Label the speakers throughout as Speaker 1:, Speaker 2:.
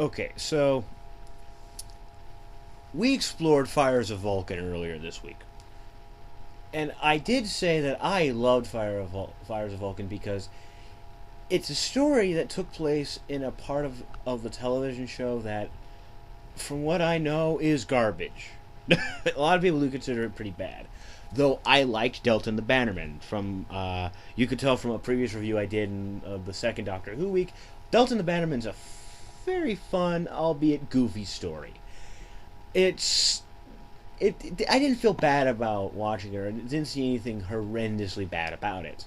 Speaker 1: Okay, so we explored Fires of Vulcan earlier this week. And I did say that I loved Fires of Vulcan because it's a story that took place in a part of the television show that, from what I know, is garbage. A lot of people do consider it pretty bad. Though I liked Delta the Bannerman. You could tell from a previous review I did in the second Doctor Who week, Delta the Bannerman's a very fun, albeit goofy story. It's I didn't feel bad about watching it. I didn't see anything horrendously bad about it.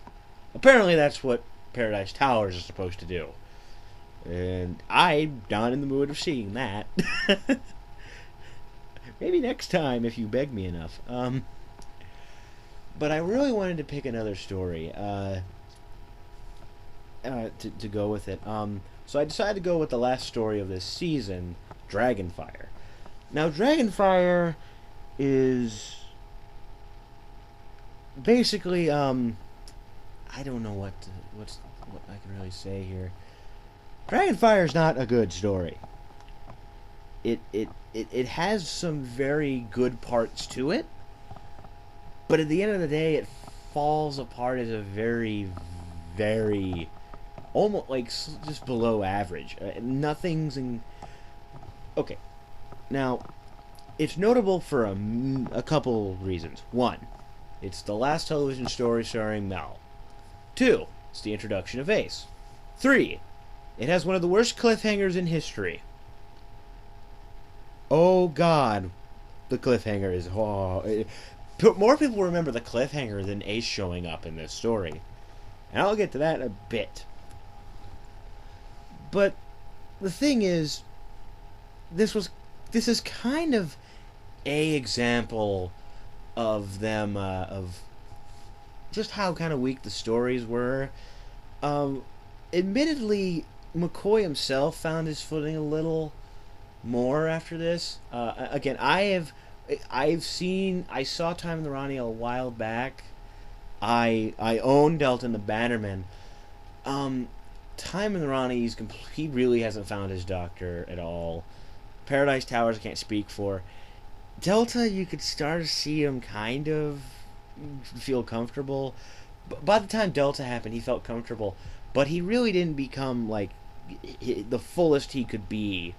Speaker 1: Apparently, that's what Paradise Towers is supposed to do, and I'm not in the mood of seeing that. Maybe next time if you beg me enough. But I really wanted to pick another story to go with it. So I decided to go with the last story of this season, Dragonfire. Now, Dragonfire is basically I don't know what I can really say here. Dragonfire is not a good story. It has some very good parts to it, but at the end of the day, it falls apart as a very, very almost like just below average. Nothing's in. Okay, now it's notable for a couple reasons. One, it's the last television story starring Mel. Two, it's the introduction of Ace. Three, it has one of the worst cliffhangers in history. Oh God, the cliffhanger is. More people remember the cliffhanger than Ace showing up in this story, and I'll get to that in a bit. But the thing is, this is kind of a example of them of just how kind of weak the stories were. Admittedly, McCoy himself found his footing a little more after this. Again, I saw Time in the Ronnie a while back. I own Delta and the Bannerman. Time in the Ronnie, he really hasn't found his Doctor at all. Paradise Towers I can't speak for. Delta, you could start to see him kind of feel comfortable. By the time Delta happened, he felt comfortable, but he really didn't become like the fullest he could be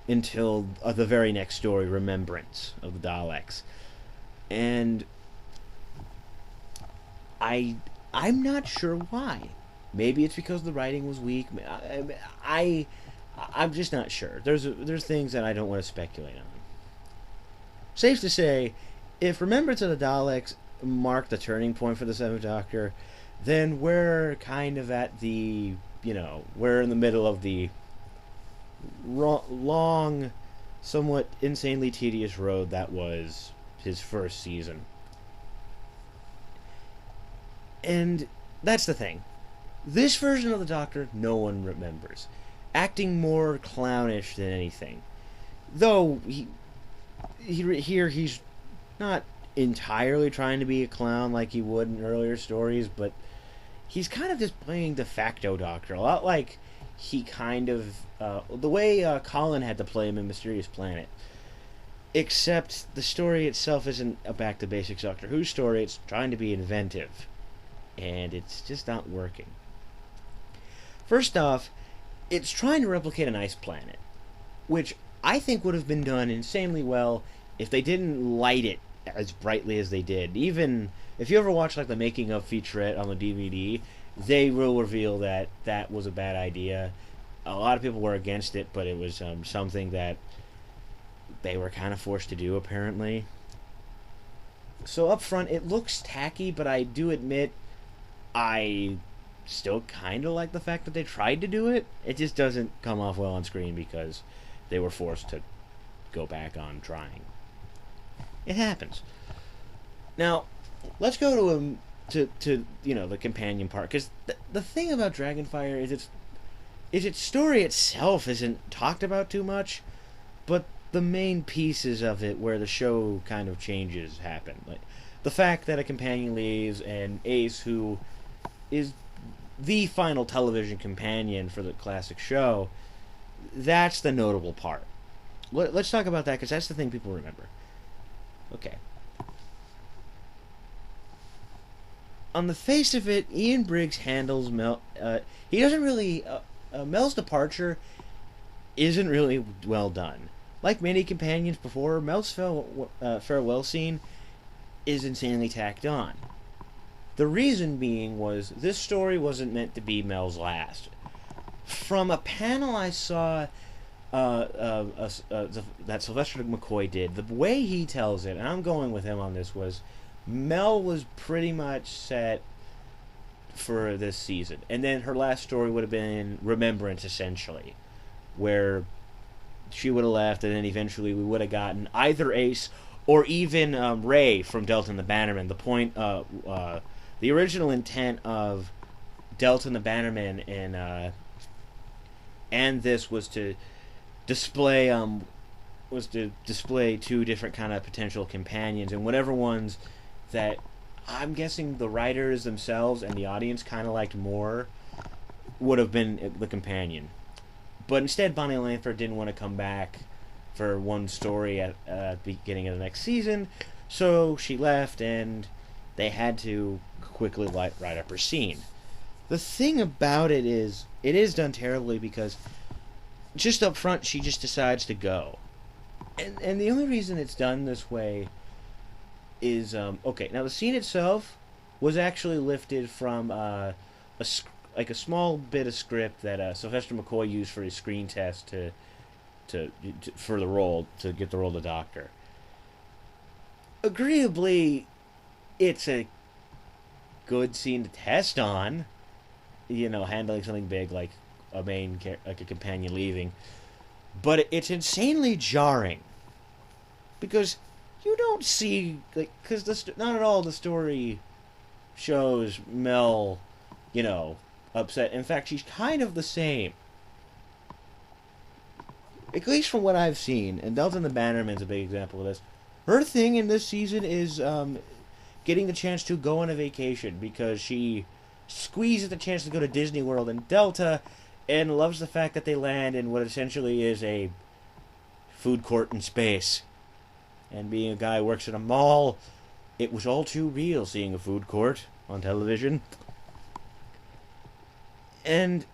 Speaker 1: until the very next story, Remembrance of the Daleks. And I'm not sure why. Maybe it's because the writing was weak. I'm just not sure. There's things that I don't want to speculate on. Safe to say, if Remembrance of the Daleks marked the turning point for the Seventh Doctor, then we're kind of at the, we're in the middle of the long, somewhat insanely tedious road that was his first season. And that's the thing. This version of the Doctor, no one remembers. Acting more clownish than anything. Though, he's not entirely trying to be a clown like he would in earlier stories, but he's kind of just playing de facto Doctor. A lot like he kind of... the way Colin had to play him in Mysterious Planet. Except the story itself isn't a back-to-basics Doctor Who story, it's trying to be inventive. And it's just not working. First off, it's trying to replicate an ice planet, which I think would have been done insanely well if they didn't light it as brightly as they did. Even if you ever watch like the making of featurette on the DVD, they will reveal that that was a bad idea. A lot of people were against it, but it was something that they were kind of forced to do, apparently. So up front, it looks tacky, but I do admit I still kind of like the fact that they tried to do it. It just doesn't come off well on screen because they were forced to go back on trying. It happens. Now, let's go to the companion part, because the thing about Dragonfire is its story itself isn't talked about too much, but the main pieces of it where the show kind of changes happen. Like the fact that a companion leaves and Ace, who is the final television companion for the classic show, That's the notable part. Let's talk about that because that's the thing people remember. Okay. On the face of it, Ian Briggs handles Mel. He doesn't really. Mel's departure isn't really well done. Like many companions before, Mel's farewell scene is insanely tacked on. The reason being was this story wasn't meant to be Mel's last. From a panel I saw that Sylvester McCoy did, the way he tells it, and I'm going with him on this, was Mel was pretty much set for this season. And then her last story would have been Remembrance, essentially, where she would have left, and then eventually we would have gotten either Ace or even Ray from Delta and the Bannerman. The point, the original intent of Delta and the Bannerman and this was to display two different kind of potential companions, and whatever ones that I'm guessing the writers themselves and the audience kind of liked more would have been the companion. But instead, Bonnie Langford didn't want to come back for one story at the beginning of the next season, so she left, and they had to quickly write up her scene. The thing about it is done terribly because just up front, she just decides to go. And the only reason it's done this way is, okay, now the scene itself was actually lifted from a small bit of script that Sylvester McCoy used for his screen test for the role, to get the role of the Doctor. Agreeably, it's a good scene to test on, handling something big like a companion leaving, but it's insanely jarring because you don't see, because not at all the story shows Mel, upset. In fact, she's kind of the same. At least from what I've seen, and Delta and the Bannerman's a big example of this. Her thing in this season is getting the chance to go on a vacation because she squeezes the chance to go to Disney World in Delta and loves the fact that they land in what essentially is a food court in space. And being a guy who works at a mall, it was all too real seeing a food court on television. And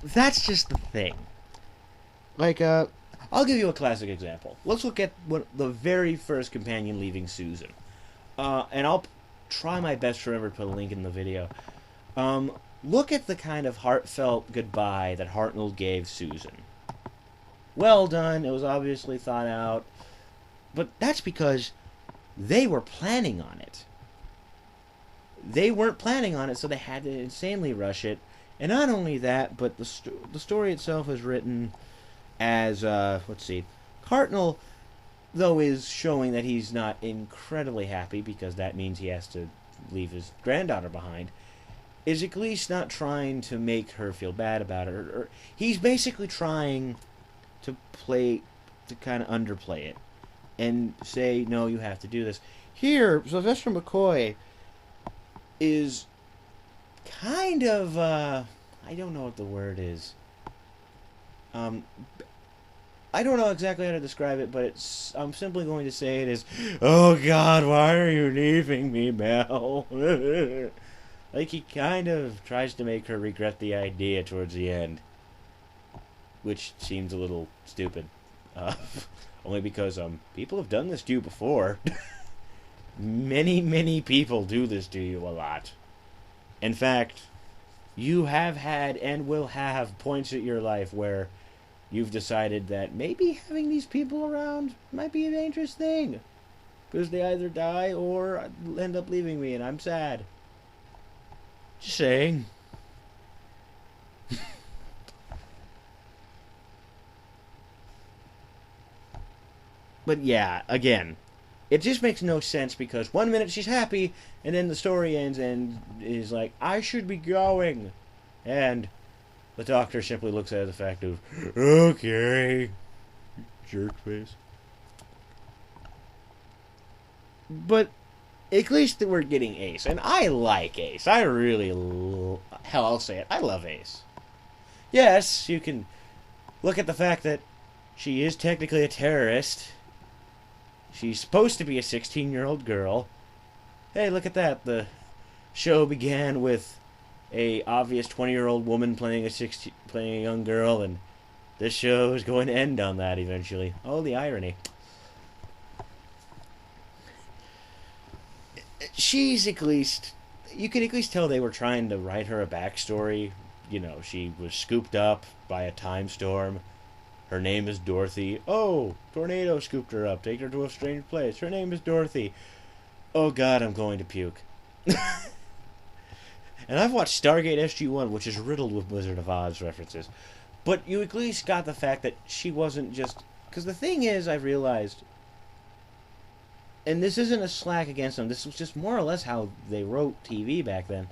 Speaker 1: that's just the thing. I'll give you a classic example. Let's look at the very first companion leaving Susan. And I'll try my best to remember to put a link in the video. Look at the kind of heartfelt goodbye that Hartnell gave Susan. Well done. It was obviously thought out. But that's because they were planning on it. They weren't planning on it, so they had to insanely rush it. And not only that, but the story itself is written as, Hartnell, though, is showing that he's not incredibly happy, because that means he has to leave his granddaughter behind, is at least not trying to make her feel bad about it. Or he's basically trying to kind of underplay it and say, no, you have to do this. Here, Sylvester McCoy is kind of, I don't know what the word is. I don't know exactly how to describe it, but I'm simply going to say it as, oh God, why are you leaving me, Mel? Like, he kind of tries to make her regret the idea towards the end, which seems a little stupid. Only because people have done this to you before. Many, many people do this to you a lot. In fact, you have had and will have points in your life where you've decided that maybe having these people around might be a dangerous thing, because they either die or end up leaving me, and I'm sad. Just saying. But yeah, again, it just makes no sense, because one minute she's happy, and then the story ends and is like, I should be going. And the Doctor simply looks at the fact of, okay, jerk face. But at least we're getting Ace, and I like Ace. I really, hell, I'll say it, I love Ace. Yes, you can look at the fact that she is technically a terrorist. She's supposed to be a 16-year-old girl. Hey, look at that. The show began with a obvious 20-year-old woman playing a young girl, and this show is going to end on that eventually. Oh, the irony. She's at least... You can at least tell they were trying to write her a backstory. You know, she was scooped up by a time storm. Her name is Dorothy. Oh, tornado scooped her up. Take her to a strange place. Her name is Dorothy. Oh God, I'm going to puke. And I've watched Stargate SG-1, which is riddled with Wizard of Oz references. But you at least got the fact that she wasn't just... Because the thing is, I've realized... And this isn't a slack against them. This was just more or less how they wrote TV back then.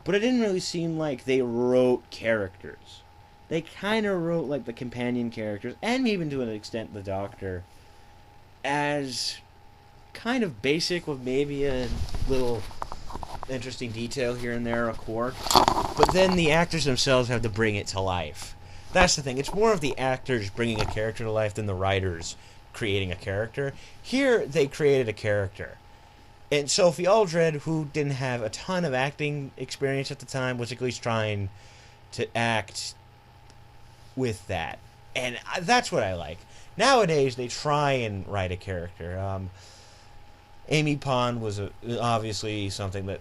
Speaker 1: But it didn't really seem like they wrote characters. They kind of wrote like the companion characters, and even to an extent the Doctor, as kind of basic with maybe a little interesting detail here and there, a quirk. But then the actors themselves have to bring it to life. That's the thing. It's more of the actors bringing a character to life than the writers creating a character. Here, they created a character. And Sophie Aldred, who didn't have a ton of acting experience at the time, was at least trying to act with that. And that's what I like. Nowadays, they try and write a character. Amy Pond was obviously something that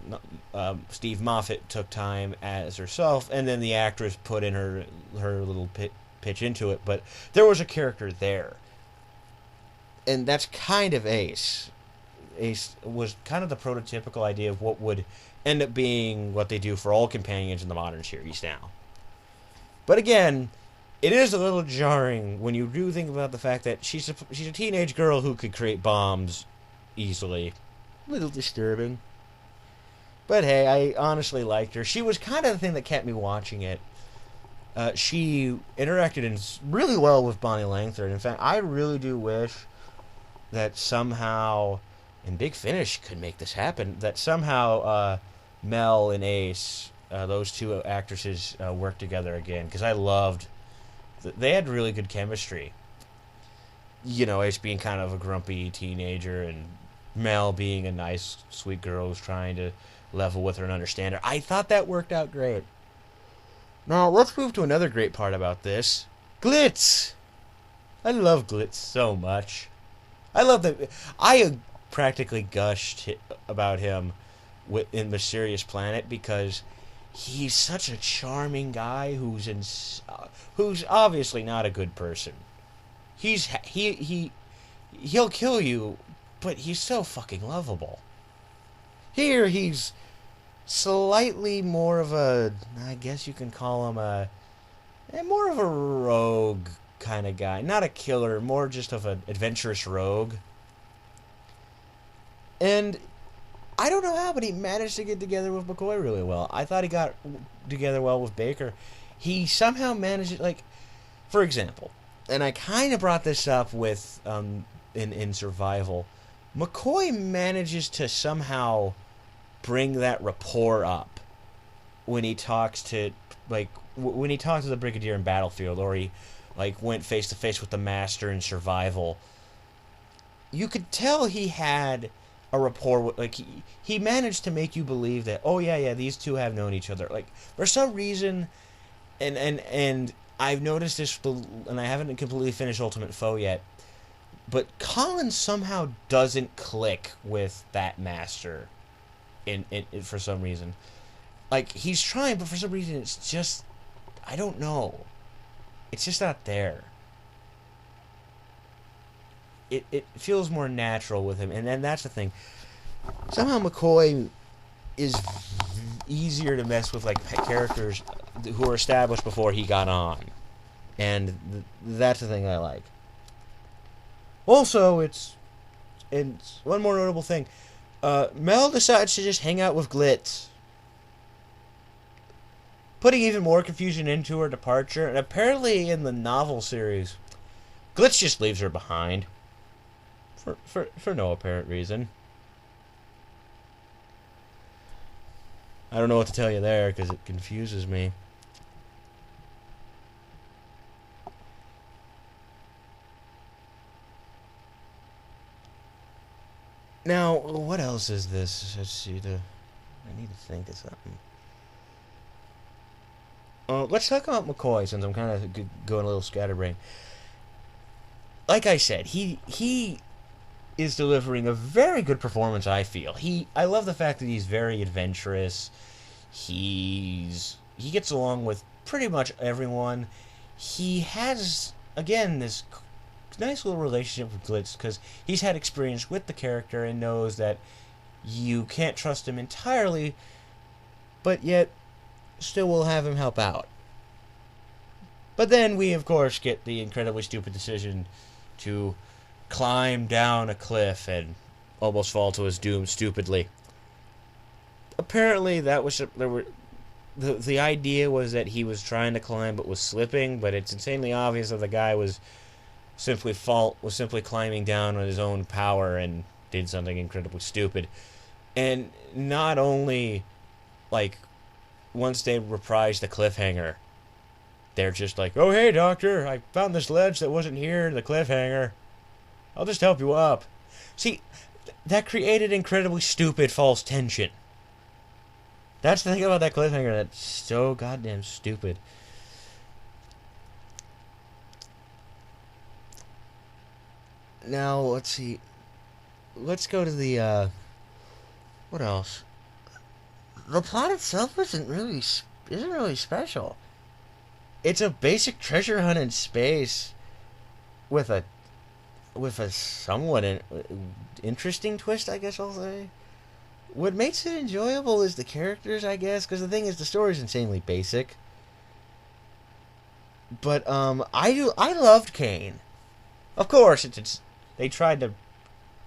Speaker 1: Steve Moffat took time as herself, and then the actress put in her little pitch into it. But there was a character there. And that's kind of Ace. Ace was kind of the prototypical idea of what would end up being what they do for all companions in the modern series now. But again, it is a little jarring when you do think about the fact that she's a teenage girl who could create bombs easily. A little disturbing. But hey, I honestly liked her. She was kind of the thing that kept me watching it. She interacted really well with Bonnie Langford. In fact, I really do wish that somehow, and Big Finish could make this happen, that somehow Mel and Ace, those two actresses, work together again. Because I loved... They had really good chemistry. You know, Ace being kind of a grumpy teenager, and Mel being a nice, sweet girl who's trying to level with her and understand her. I thought that worked out great. Now, let's move to another great part about this. Glitz! I love Glitz so much. I love that. I practically gushed about him in Mysterious Planet because he's such a charming guy who's obviously not a good person. He'll kill you, but he's so fucking lovable. Here he's slightly more of a, I guess you can call him more of a rogue kind of guy. Not a killer, more just of an adventurous rogue. And I don't know how, but he managed to get together with McCoy really well. I thought he got together well with Baker. He somehow managed, like, for example, and I kind of brought this up with in Survival, McCoy manages to somehow bring that rapport up when he talks to, like, when he talks to the Brigadier in Battlefield, or he, like, went face to face with the Master in Survival. You could tell he had a rapport with, like, he managed to make you believe that, oh yeah, these two have known each other. Like, for some reason, and I've noticed this, and I haven't completely finished Ultimate Foe yet, but Colin somehow doesn't click with that Master in for some reason. Like, he's trying, but for some reason it's just, I don't know. It's just not there. It feels more natural with him, and then that's the thing. Somehow McCoy is easier to mess with, like, characters who were established before he got on, and that's the thing I like. Also, it's one more notable thing. Mel decides to just hang out with Glitz, putting even more confusion into her departure. And apparently, in the novel series, Glitz just leaves her behind. For no apparent reason. I don't know what to tell you there, because it confuses me. Now, what else is this? Let's see. I need to think of something. Let's talk about McCoy since I'm kind of going a little scatterbrained. Like I said, he is delivering a very good performance. I feel I love the fact that he's very adventurous. He gets along with pretty much everyone. He has again this nice little relationship with Glitz because he's had experience with the character and knows that you can't trust him entirely, but yet still will have him help out. But then we, of course, get the incredibly stupid decision to climb down a cliff and almost fall to his doom stupidly. Apparently, the idea was that he was trying to climb but was slipping, but it's insanely obvious that the guy was simply climbing down on his own power and did something incredibly stupid. And not only, like, once they reprise the cliffhanger, they're just like, oh, hey, Doctor, I found this ledge that wasn't here in the cliffhanger. I'll just help you up. See, that created incredibly stupid false tension. That's the thing about that cliffhanger that's so goddamn stupid. Now, let's see. Let's go to the, what else? The plot itself isn't really special. It's a basic treasure hunt in space with a somewhat interesting twist, I guess I'll say. What makes it enjoyable is the characters, I guess, because the thing is, the story's insanely basic. But I loved Kane. Of course, they tried to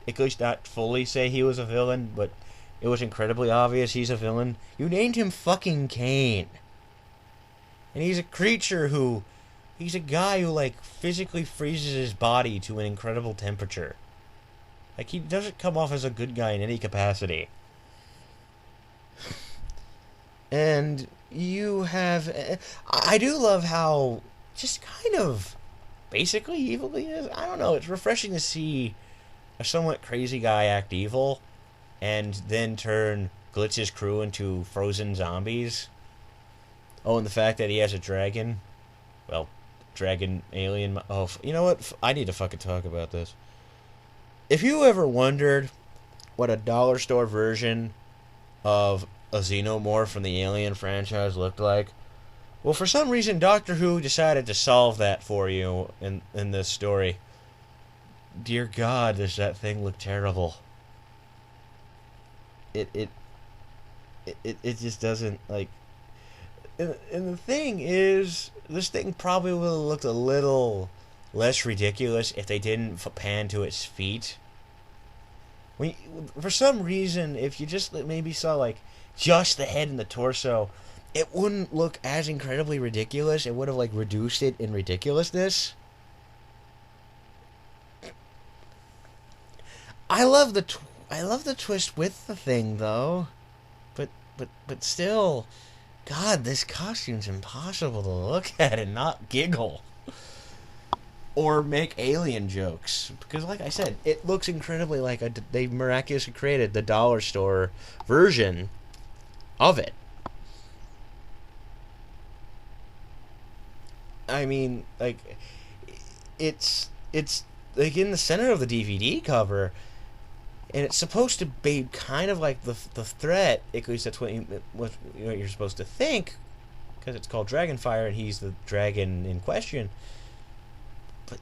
Speaker 1: at least not fully say he was a villain, but it was incredibly obvious he's a villain. You named him fucking Kane. And he's a creature he's a guy who, like, physically freezes his body to an incredible temperature. Like, he doesn't come off as a good guy in any capacity. And you have... I do love how just kind of basically evil he is. I don't know, it's refreshing to see a somewhat crazy guy act evil and then turn Glitz's crew into frozen zombies. Oh, and the fact that he has a dragon. Well, dragon alien. Oh, you know what? I need to fucking talk about this. If you ever wondered what a dollar store version of a xenomorph from the Alien franchise looked like, well, for some reason, Doctor Who decided to solve that for you in this story. Dear God, does that thing look terrible? It just doesn't, like... And the thing is, this thing probably would have looked a little less ridiculous if they didn't pan to its feet. For some reason, if you just maybe saw, like, just the head and the torso, it wouldn't look as incredibly ridiculous. It would have, like, reduced it in ridiculousness. I love the twist with the thing, though. But still... God, this costume's impossible to look at and not giggle. Or make alien jokes. Because, like I said, it looks incredibly like they miraculously created the dollar store version of it. I mean, like, it's like in the center of the DVD cover, and it's supposed to be kind of like the threat. At least that's what you're supposed to think, because it's called Dragonfire, and he's the dragon in question. But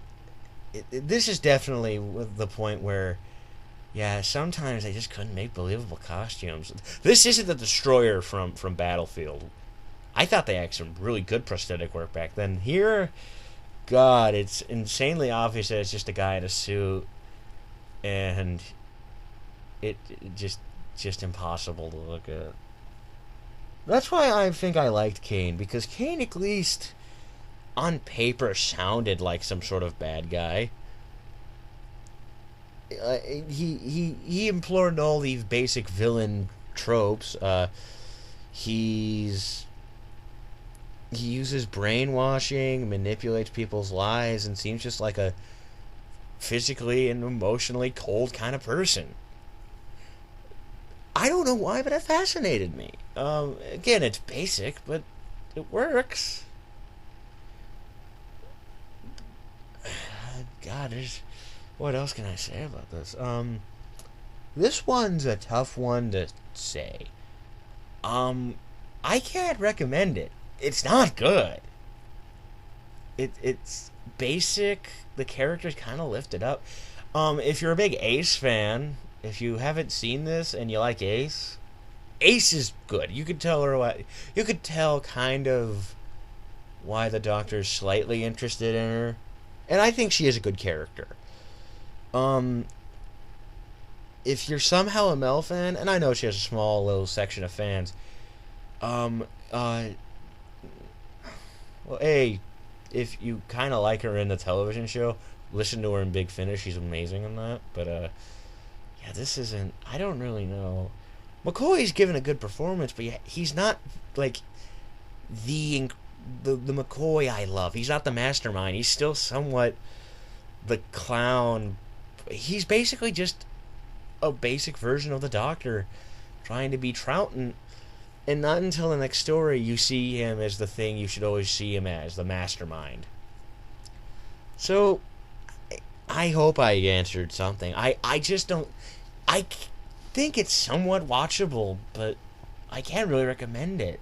Speaker 1: this is definitely the point where, yeah, sometimes they just couldn't make believable costumes. This isn't the Destroyer from Battlefield. I thought they had some really good prosthetic work back then. Here, God, it's insanely obvious that it's just a guy in a suit, and it just impossible to look at. That's why I think I liked Kane, because Kane at least on paper sounded like some sort of bad guy. He implored all these basic villain tropes. He uses brainwashing, manipulates people's lives, and seems just like a physically and emotionally cold kind of person. I don't know why, but it fascinated me. Again, it's basic, but it works. God, what else can I say about this? This one's a tough one to say. I can't recommend it. It's not good. It's basic. The characters kind of lifted up. If you're a big Ace fan, if you haven't seen this and you like Ace, Ace is good. You could tell you could tell kind of why the Doctor's slightly interested in her, and I think she is a good character. If you're somehow a Mel fan, and I know she has a small little section of fans, well, hey, if you kind of like her in the television show, listen to her in Big Finish. She's amazing in that. But yeah, this isn't. I don't really know. McCoy's given a good performance, but yeah, he's not like the McCoy I love. He's not the mastermind. He's still somewhat the clown. He's basically just a basic version of the Doctor, trying to be Troughton. And not until the next story you see him as the thing you should always see him as, the mastermind. So, I hope I answered something. I just don't... I think it's somewhat watchable, but I can't really recommend it.